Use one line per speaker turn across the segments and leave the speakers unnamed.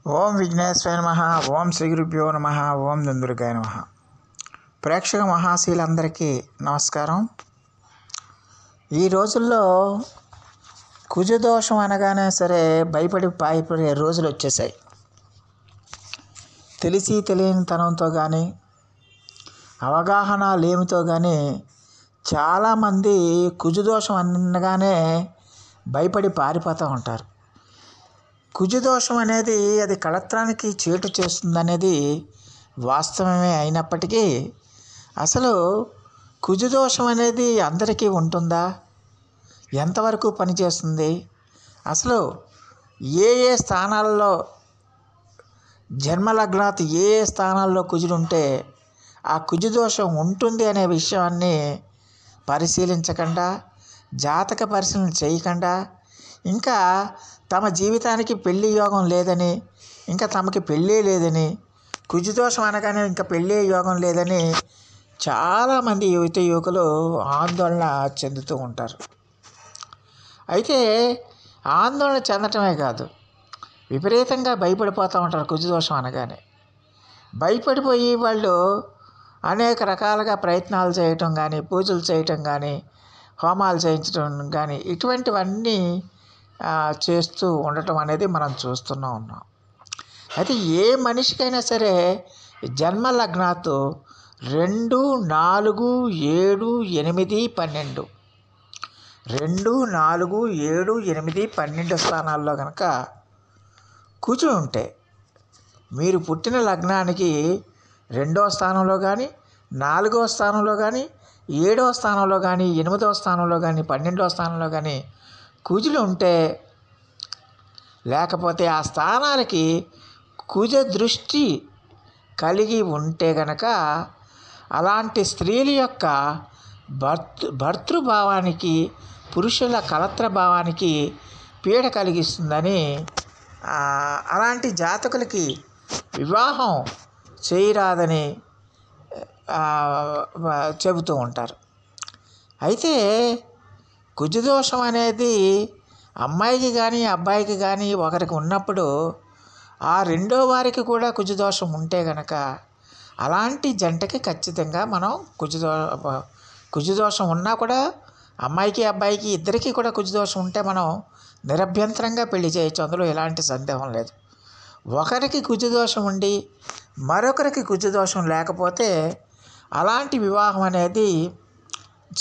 ఓం విఘ్నేశ్వరాయ నమః. ఓం శ్రీ గురుభ్యో నమః. ఓం దుందుర్గాయ నమః. ప్రేక్షక మహాశీలందరికీ నమస్కారం. ఈ రోజుల్లో కుజదోషం అనగానే సరే భయపడి పారిపోయే రోజులు వచ్చేసాయి. తెలిసి తెలియని తనంతో కానీ అవగాహన లేమితో కానీ చాలామంది కుజదోషం అనగానే భయపడి పారిపోతూ ఉంటారు. కుజదోషం అనేది అది కళత్రానికి చేటు చేస్తుందనేది వాస్తవమే అయినప్పటికీ అసలు కుజదోషం అనేది అందరికీ ఉంటుందా? ఎంతవరకు పనిచేస్తుంది? అసలు ఏ ఏ స్థానాల్లో జన్మలగ్నాత్ ఏ ఏ స్థానాల్లో కుజుడు ఉంటే ఆ కుజదోషం ఉంటుంది అనే విషయాన్ని పరిశీలించకుండా, జాతక పరిశీలన చేయకుండా, ఇంకా తమ జీవితానికి పెళ్లి యోగం లేదని, ఇంకా తమకి పెళ్ళే లేదని, కుజదోషం అనగానే ఇంకా పెళ్ళే యోగం లేదని చాలామంది యువకులు ఆందోళన చెందుతూ ఉంటారు. అయితే ఆందోళన చెందటమే కాదు, విపరీతంగా భయపడిపోతూ ఉంటారు. కుజదోషం అనగానే భయపడిపోయి వాళ్ళు అనేక రకాలుగా ప్రయత్నాలు చేయటం కానీ, పూజలు చేయటం కానీ, హోమాలు చేయించడం కానీ ఇటువంటివన్నీ చేస్తూ ఉండటం అనేది మనం చూస్తూనే ఉన్నాం. అయితే ఏ మనిషికైనా సరే జన్మ లగ్నాతో 2, 4, 7, 8, 12 2, 4, 7, 8, 12 స్థానాల్లో కనుక కుజుడు ఉంటే మీరు పుట్టిన లగ్నానికి 2వ స్థానంలో కానీ, 4వ స్థానంలో కానీ, 7వ స్థానంలో కానీ, 8వ స్థానంలో కానీ, 12వ స్థానంలో కానీ కుజులు ఉంటే, లేకపోతే ఆ స్థానాలకి కుజ దృష్టి కలిగి ఉంటే గనక అలాంటి స్త్రీల యొక్క భర్తృభావానికి, పురుషుల కళత్ర భావానికి పీడ కలిగిస్తుందని అలాంటి జాతకులకి వివాహం చేయరాదని చెబుతూ ఉంటారు. అయితే కుజదోషం అనేది అమ్మాయికి కానీ అబ్బాయికి కానీ ఒకరికి ఉన్నప్పుడు ఆ రెండో వారికి కూడా కుజదోషం ఉంటే గనక అలాంటి జంటకి ఖచ్చితంగా మనం కుజదోషం ఉన్నా కూడా అమ్మాయికి అబ్బాయికి ఇద్దరికీ కూడా కుజదోషం ఉంటే మనం నిరభ్యంతరంగా పెళ్లి చేయొచ్చు. అందులో ఎలాంటి సందేహం లేదు. ఒకరికి కుజదోషం ఉండి మరొకరికి కుజదోషం లేకపోతే అలాంటి వివాహం అనేది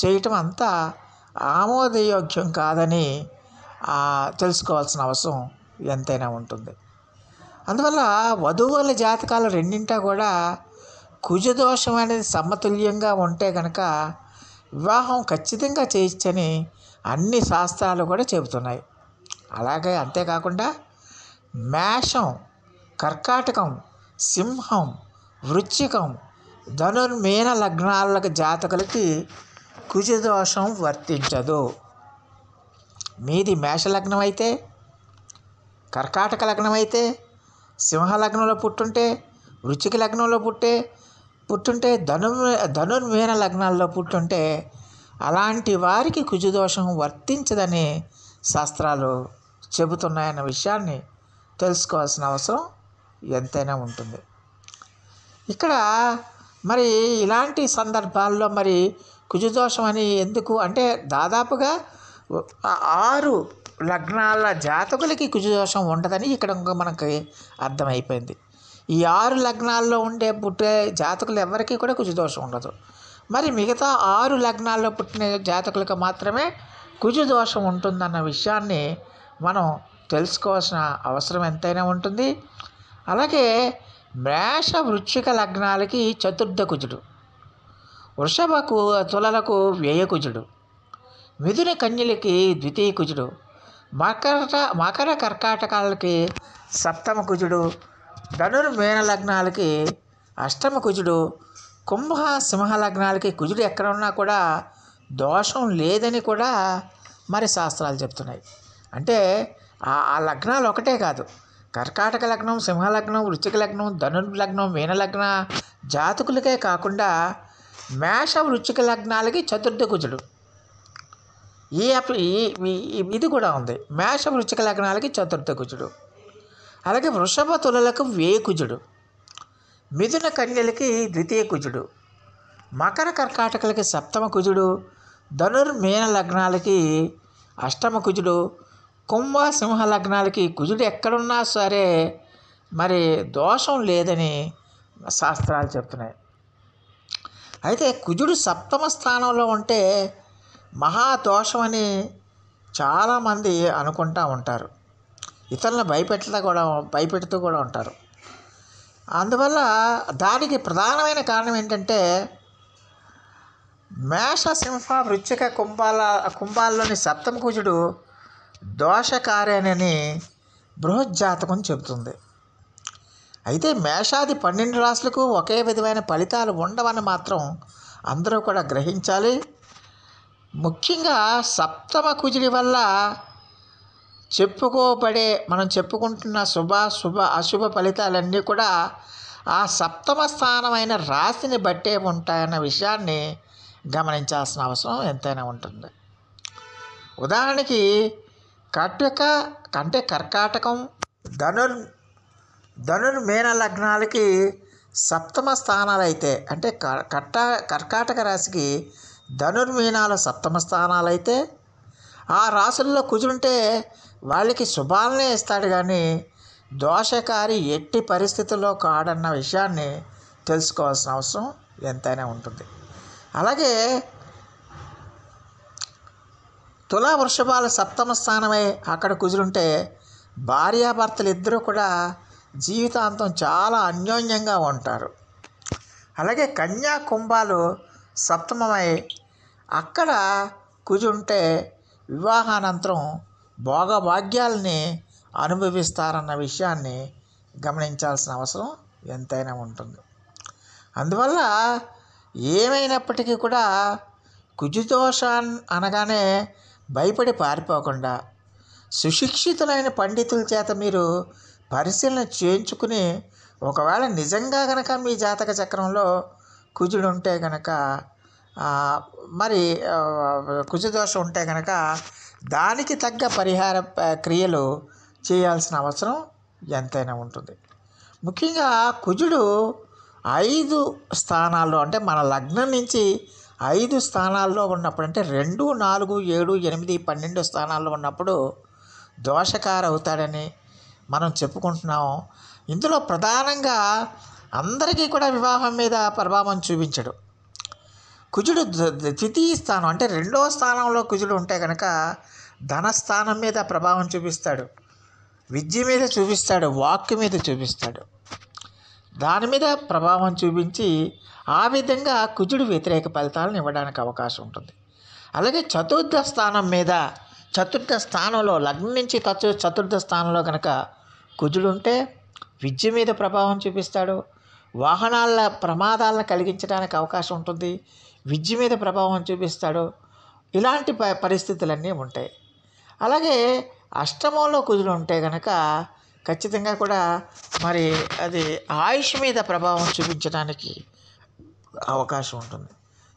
చేయటం అంతా ఆమోదయోగ్యం కాదని తెలుసుకోవాల్సిన అవసరం ఎంతైనా ఉంటుంది. అందువల్ల వధూవరుల జాతకాలు రెండింటా కూడా కుజదోషం అనేది సమతుల్యంగా ఉంటే కనుక వివాహం ఖచ్చితంగా చేయొచ్చని అన్ని శాస్త్రాలు కూడా చెబుతున్నాయి. అలాగే అంతేకాకుండా మేషం, కర్కాటకం, సింహం, వృశ్చికం, ధనుర్మీన లగ్నాల జాతకులకి కుజదోషం వర్తించదు. మీది మేష లగ్నం అయితే, కర్కాటక లగ్నం అయితే, సింహ లగ్నంలో పుట్టుంటే, వృశ్చిక లగ్నంలో పుట్టుంటే, ధనుర్మీన లగ్నాల్లో పుట్టుంటే అలాంటి వారికి కుజదోషం వర్తించదని శాస్త్రాలు చెబుతున్నాయన్న విషయాన్ని తెలుసుకోవాల్సిన అవసరం ఎంతైనా ఉంటుంది. ఇక్కడ మరి ఇలాంటి సందర్భాల్లో మరి కుజదోషం అని ఎందుకు అంటే దాదాపుగా 6 లగ్నాల జాతకులకి కుజదోషం ఉండదని ఇక్కడ మనకి అర్థమైపోయింది. ఈ 6 లగ్నాల్లో పుట్టే జాతకులు ఎవరికి కూడా కుజదోషం ఉండదు. మరి మిగతా 6 లగ్నాల్లో పుట్టిన జాతకులకు మాత్రమే కుజదోషం ఉంటుందన్న విషయాన్ని మనం తెలుసుకోవాల్సిన అవసరం ఎంతైనా ఉంటుంది. అలాగే మేష వృశ్చిక లగ్నాలకి చతుర్థ కుజుడు, వృషభ తులలకు వ్యయ కుజుడు, మిథున కన్యలకి ద్వితీయ కుజుడు, మకర కర్కాటకాలకి సప్తమ కుజుడు, ధనుర్మీన లగ్నాలకి అష్టమ కుజుడు, కుంభ సింహ లగ్నాలకి కుజుడు ఎక్కడ ఉన్నా కూడా దోషం లేదని కూడా మరి శాస్త్రాలు చెప్తున్నాయి. అంటే ఆ లగ్నాలు ఒకటే కాదు, కర్కాటక లగ్నం, సింహ లగ్నం, వృశ్చిక లగ్నం, ధనుర్ లగ్నం, మీన లగ్న జాతకులకే కాకుండా మేష వృశ్చిక లగ్నాలకి చతుర్థ కుజుడు, ఇది కూడా ఉంది. మేష వృశ్చిక లగ్నాలకి చతుర్థ కుజుడు. అలాగే వృషభ తులలకు వేకుజుడు, మిథున కన్యలకి ద్వితీయ కుజుడు, మకర కర్కాటకులకి సప్తమ కుజుడు, ధనుర్మీన లగ్నాలకి అష్టమ కుజుడు, కుంభ సింహ లగ్నాలకి కుజుడు ఎక్కడున్నా సరే మరి దోషం లేదని శాస్త్రాలు చెప్తున్నాయి. అయితే కుజుడు సప్తమ స్థానంలో ఉంటే మహాదోషం అని చాలామంది అనుకుంటూ ఉంటారు, ఇతరులను భయపెడుతూ కూడా ఉంటారు. అందువల్ల దానికి ప్రధానమైన కారణం ఏంటంటే మేష సింహ వృశ్చిక కుంభాల్లోని సప్తమ కుజుడు దోషకార్యనని బృహజ్జాతకం చెబుతుంది. అయితే మేషాది 12 రాశులకు ఒకే విధమైన ఫలితాలు ఉండవని మాత్రం అందరూ కూడా గ్రహించాలి. ముఖ్యంగా సప్తమ కుజుడి వల్ల మనం చెప్పుకుంటున్న అశుభ ఫలితాలన్నీ కూడా ఆ సప్తమ స్థానమైన రాశిని బట్టే ఉంటాయన్న విషయాన్ని గమనించాల్సిన అవసరం ఎంతైనా ఉంటుంది. ఉదాహరణకి కర్కాటకం ధనుర్మీన లగ్నాలకి సప్తమ స్థానాలు అయితే, అంటే కర్కాటక రాశికి ధనుర్మీనాలు సప్తమ స్థానాలు అయితే ఆ రాశుల్లో కుజుంటే వాళ్ళకి శుభాలనే ఇస్తాడు, కానీ దోషకారి ఎట్టి పరిస్థితుల్లో కాడన్న విషయాన్ని తెలుసుకోవాల్సిన అవసరం ఎంతైనా ఉంటుంది. అలాగే తులా వృషభాల సప్తమ స్థానమై అక్కడ కుజులుంటే భార్యాభర్తలు ఇద్దరూ కూడా జీవితాంతం చాలా అన్యోన్యంగా ఉంటారు. అలాగే కన్యా కుంభాలు సప్తమమై అక్కడ కుజుంటే వివాహానంతరం భోగభాగ్యాలని అనుభవిస్తారన్న విషయాన్ని గమనించాల్సిన అవసరం ఎంతైనా ఉంటుంది. అందువల్ల ఏమైనప్పటికీ కూడా కుజుదోషం అనగానే భయపడి పారిపోకుండా సుశిక్షితులైన పండితుల చేత మీరు పరిశీలన చేయించుకుని, ఒకవేళ నిజంగా కనుక మీ జాతక చక్రంలో కుజుడు ఉంటే కనుక కుజదోషం ఉంటే కనుక దానికి తగ్గ పరిహార క్రియలు చేయాల్సిన అవసరం ఎంతైనా ఉంటుంది. ముఖ్యంగా కుజుడు 5 స్థానాల్లో, అంటే మన లగ్నం నుంచి 5 స్థానాల్లో ఉన్నప్పుడు, అంటే 2, 4, 7, 8, 12 స్థానాల్లో ఉన్నప్పుడు దోషకార అవుతాడని మనం చెప్పుకుంటున్నాం. ఇందులో ప్రధానంగా అందరికీ కూడా వివాహం మీద ప్రభావం చూపించడు. కుజుడు ద్వితీయ స్థానం, అంటే 2వ స్థానంలో కుజుడు ఉంటే కనుక ధనస్థానం మీద ప్రభావం చూపిస్తాడు, విద్య మీద చూపిస్తాడు, వాక్కు మీద చూపిస్తాడు. దాని మీద ప్రభావం చూపించి ఆ విధంగా కుజుడు వ్యతిరేక ఫలితాలను ఇవ్వడానికి అవకాశం ఉంటుంది. అలాగే చతుర్థ స్థానంలో లగ్నం నుంచి చతుర్థ స్థానంలో కనుక కుజుడు ఉంటే విద్య మీద ప్రభావం చూపిస్తాడు, వాహనాల ప్రమాదాలను కలిగించడానికి అవకాశం ఉంటుంది, విద్య మీద ప్రభావం చూపిస్తాడు. ఇలాంటి పరిస్థితులన్నీ ఉంటాయి. అలాగే అష్టమంలో కుజుడు ఉంటే కనుక ఖచ్చితంగా కూడా మరి అది ఆయుష్ మీద ప్రభావం చూపించడానికి అవకాశం ఉంటుంది.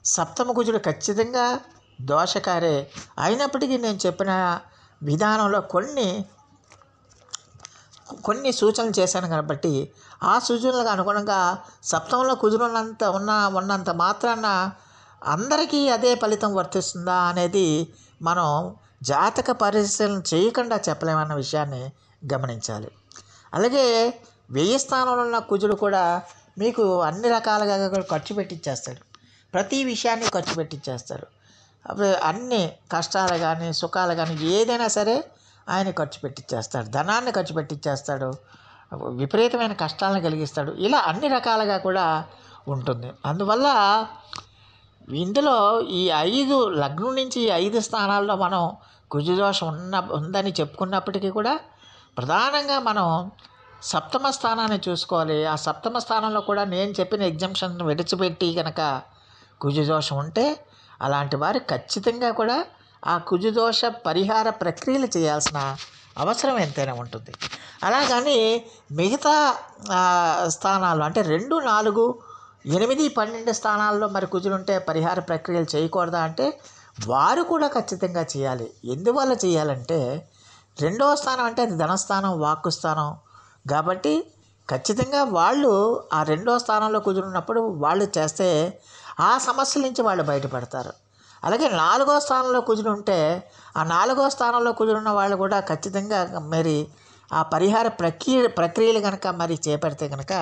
సప్తమ కుజుడు ఖచ్చితంగా దోషకారే అయినప్పటికీ నేను చెప్పిన విధానంలో కొన్ని సూచనలు చేశాను కాబట్టి ఆ సూచనలకు అనుగుణంగా సప్తమంలో కుజుడు ఉన్నంత మాత్రాన అందరికీ అదే ఫలితం వర్తిస్తుందా అనేది మనం జాతక పరిశీలన చేయకుండా చెప్పలేమన్న విషయాన్ని గమనించాలి. అలాగే 1000 స్థానంలో ఉన్న కుజుడు కూడా మీకు అన్ని రకాలుగా ఖర్చు పెట్టించేస్తాడు, ప్రతి విషయాన్ని ఖర్చు పెట్టించేస్తాడు. అన్ని కష్టాలు కానీ సుఖాలు కానీ ఏదైనా సరే ఆయన ఖర్చు పెట్టించేస్తాడు, ధనాన్ని ఖర్చు పెట్టించేస్తాడు, విపరీతమైన కష్టాలను కలిగిస్తాడు. ఇలా అన్ని రకాలుగా కూడా ఉంటుంది. అందువల్ల ఇందులో ఈ 5 లగ్నం నుంచి 5 స్థానాల్లో మనం కుజదోషం ఉందని చెప్పుకున్నప్పటికీ కూడా ప్రధానంగా మనం సప్తమ స్థానాన్ని చూసుకోవాలి. ఆ సప్తమ స్థానంలో కూడా నేను చెప్పిన ఎగ్జంప్షన్ విడిచిపెట్టి కనుక కుజదోషం ఉంటే అలాంటి వారు ఖచ్చితంగా కూడా ఆ కుజదోష పరిహార ప్రక్రియలు చేయాల్సిన అవసరం ఎంతైనా ఉంటుంది. అలాగని మిగతా స్థానాలు, అంటే 2, 4, 8, 12 స్థానాల్లో మరి కుజులుంటే పరిహార ప్రక్రియలు చేయకూడదా అంటే వారు కూడా ఖచ్చితంగా చేయాలి. ఎందువల్ల చేయాలంటే 2వ స్థానం అంటే అది ధనస్థానం, వాక్కు స్థానం, కాబట్టి ఖచ్చితంగా వాళ్ళు ఆ రెండో స్థానంలో కుదిరినప్పుడు వాళ్ళు చేస్తే ఆ సమస్యల నుంచి వాళ్ళు బయటపడతారు. అలాగే నాలుగో స్థానంలో కుదిరి ఉంటే ఆ నాలుగో స్థానంలో కుదిరిన వాళ్ళు కూడా ఖచ్చితంగా మరి ఆ పరిహార ప్రక్రియలు కనుక మరి చేపడితే కనుక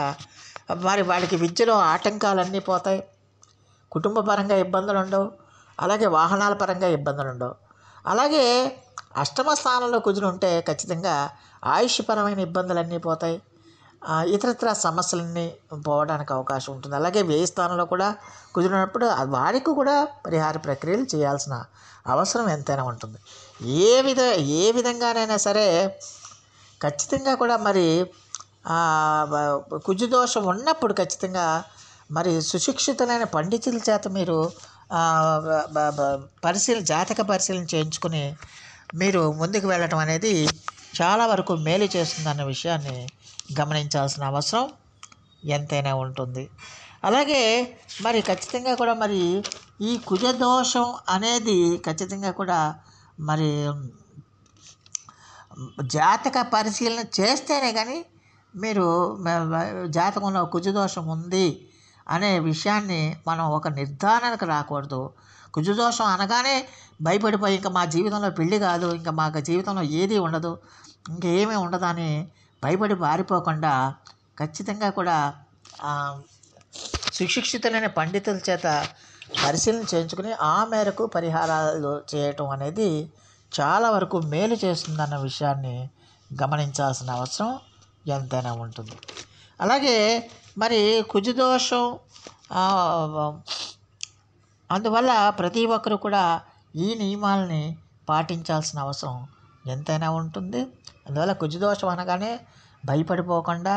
మరి వాళ్ళకి విద్యలో ఆటంకాలన్నీ పోతాయి, కుటుంబ పరంగా ఇబ్బందులు ఉండవు, అలాగే వాహనాల పరంగా ఇబ్బందులు ఉండవు. అలాగే అష్టమ స్థానంలో కుదిరి ఉంటే ఖచ్చితంగా ఆయుష్పరమైన ఇబ్బందులన్నీ పోతాయి, ఇతరత్ర సమస్యలన్నీ పోవడానికి అవకాశం ఉంటుంది. అలాగే వ్యయ స్థానంలో కూడా కుదిరినప్పుడు వారికి కూడా పరిహార ప్రక్రియలు చేయాల్సిన అవసరం ఎంతైనా ఉంటుంది. ఏ విధంగానైనా సరే ఖచ్చితంగా కూడా మరి కుజుదోషం ఉన్నప్పుడు ఖచ్చితంగా మరి సుశిక్షితులైన పండితుల చేత మీరు జాతక పరిశీలన చేయించుకుని మీరు ముందుకు వెళ్ళటం అనేది చాలా వరకు మేలు చేస్తుందన్న విషయాన్ని గమనించాల్సిన అవసరం ఎంతైనా ఉంటుంది. అలాగే మరి ఖచ్చితంగా కూడా మరి ఈ కుజదోషం అనేది ఖచ్చితంగా కూడా మరి జాతక పరిశీలన చేస్తేనే కానీ మీరు జాతకంలో కుజదోషం ఉంది అనే విషయాన్ని మనం ఒక నిర్ధారణకు రాకూడదు. కుజదోషం అనగానే భయపడిపోయి ఇంకా మా జీవితంలో పెళ్ళి కాదు, ఇంకా మాకు జీవితంలో ఏది ఉండదు, ఇంకేమీ ఉండదని భయపడి పారిపోకుండా ఖచ్చితంగా కూడా సుశిక్షితులైన పండితుల చేత పరిశీలన చేయించుకుని ఆ మేరకు పరిహారాలు చేయటం అనేది చాలా వరకు మేలు చేస్తుందన్న విషయాన్ని గమనించాల్సిన అవసరం ఎంతైనా ఉంటుంది. అలాగే మరి కుజదోషం అందువల్ల ప్రతి ఒక్కరు కూడా ఈ నియమాలని పాటించాల్సిన అవసరం ఎంతైనా ఉంటుంది. అందువల్ల కుజదోషం అనగానే భయపడిపోకుండా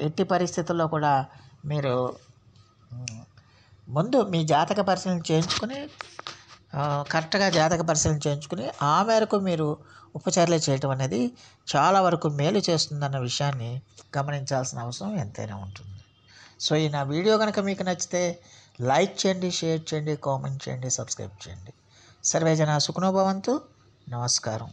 ఎట్టి పరిస్థితుల్లో కూడా మీరు ముందు మీ జాతక పరిశీలన చేయించుకొని కరెక్ట్గా జాతక పరిశీలన చేయించుకుని ఆ మేరకు మీరు ఉపచర్యలు చేయటం అనేది చాలా వరకు మేలు చేస్తుందన్న విషయాన్ని గమనించాల్సిన అవసరం ఎంతైనా ఉంటుంది. సో ఈ నా వీడియో కనుక మీకు నచ్చితే లైక్ చేయండి, షేర్ చేయండి, కామెంట్ చేయండి, సబ్స్క్రైబ్ చేయండి. సర్వే జన సుఖనో భవంతు. నమస్కారం.